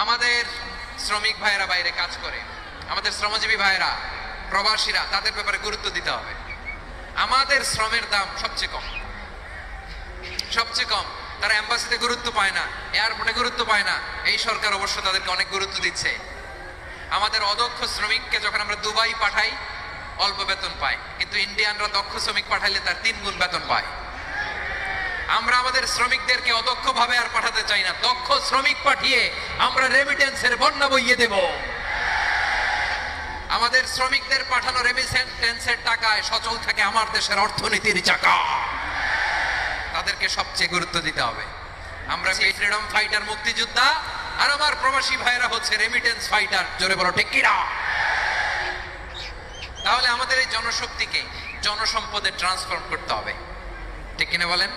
আমাদের শ্রমিক ভাইয়েরা বাইরে কাজ করে, আমাদের শ্রমজীবী ভাইয়েরা, প্রবাসীরা, তাদের ব্যাপারে গুরুত্ব দিতে হবে। আমাদের শ্রমের দাম সবচেয়ে কম, সবচেয়ে কম। তারা এম্বাসিতে গুরুত্ব পায় না, এয়ারপোর্টে গুরুত্ব পায় না। এই সরকার অবশ্য তাদেরকে অনেক গুরুত্ব দিচ্ছে। আমাদের অদক্ষ শ্রমিককে যখন আমরা দুবাই পাঠাই অল্প বেতন পায়, কিন্তু ইন্ডিয়ানরা দক্ষ শ্রমিক পাঠাইলে তার 3 গুণ বেতন পায়। আমরা আমাদের শ্রমিকদেরকে অদক্ষ ভাবে আর পাঠাতে চাই না, দক্ষ শ্রমিক পাঠিয়ে আমরা রেমিটেন্সের বন্যা বইয়ে দেব। আমাদের শ্রমিকদের পাঠানো রেমিটেন্সের টাকায় সচল থাকে আমার দেশের অর্থনীতির চাকা। তাদেরকে সবচেয়ে গুরুত্ব দিতে হবে। আমরা ফ্রিডম ফাইটার, মুক্তিযোদ্ধা, আর আমার প্রবাসী ভাইরা হচ্ছে রেমিটেন্স ফাইটার। জোরে বলো ঠিক কিনা? তাহলে আমাদের এই জনশক্তিকে জনসম্পদে ট্রান্সফর্ম করতে হবে, ঠিক কিনা বলেন?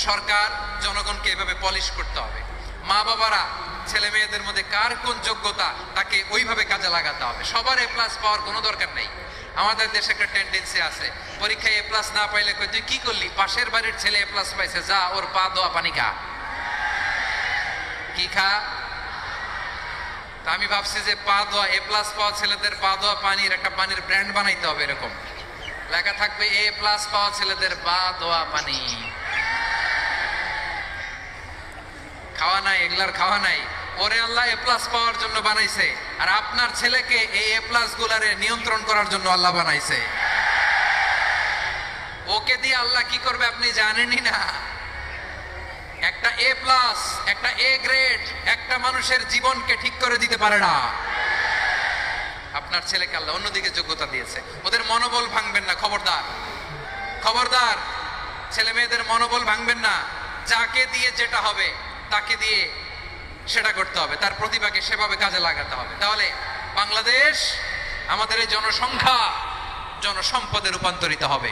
সরকার জনগণকে এভাবে পলিশ করতে হবে। মা বাবারা ছেলে মেয়েদের মধ্যে কার কোন যোগ্যতা তাকে ওইভাবে কাজে লাগাতে হবে। সবার এ প্লাস পাওয়ার কোনো দরকার নেই। আমাদের দেশে একটা টেন্ডেন্সি আছে, পরীক্ষায় এ প্লাস না পাইলে কই তুই কি করলি, পাশের বাড়ির ছেলে এ প্লাস পাইছে, যা ওর পা দোয়া পানি খা। কি খা? তা আমি ভাবছি যে পা দোয়া, এ প্লাস পাওয়া ছেলেদের পা দোয়া পানির একটা পানির ব্র্যান্ড বানাইতে হবে। এরকম লেখা থাকবে, এ প্লাস পাওয়া ছেলেদের পা দোয়া পানি। খাওয়া নাই, এগুলার খাওয়া নাই। ওরে আল্লাহ এ প্লাস পাওয়ার জন্য বানাইছে, আর আপনার ছেলেকে এই এ প্লাস গুলারে নিয়ন্ত্রণ করার জন্য আল্লাহ বানাইছে। ওকে দিয়ে আল্লাহ কি করবে আপনি জানেনই না। একটা এ প্লাস, একটা এ গ্রেড একটা মানুষের জীবনকে ঠিক করে দিতে পারে না। আপনার ছেলেকে আল্লাহ অন্যদিকে যোগ্যতা দিয়েছে। ওদের মনোবল ভাঙবেন না, খবরদার, খবরদার। ছেলে মেয়েদের মনোবল ভাঙবেন না। যাকে দিয়ে যেটা হবে তাকে দিয়ে সেটা করতে হবে, তার প্রতিভাকে সেভাবে কাজে লাগাতে হবে। তাহলে বাংলাদেশ, আমাদের এই জনসংখ্যা জনসম্পদে রূপান্তরিত হবে।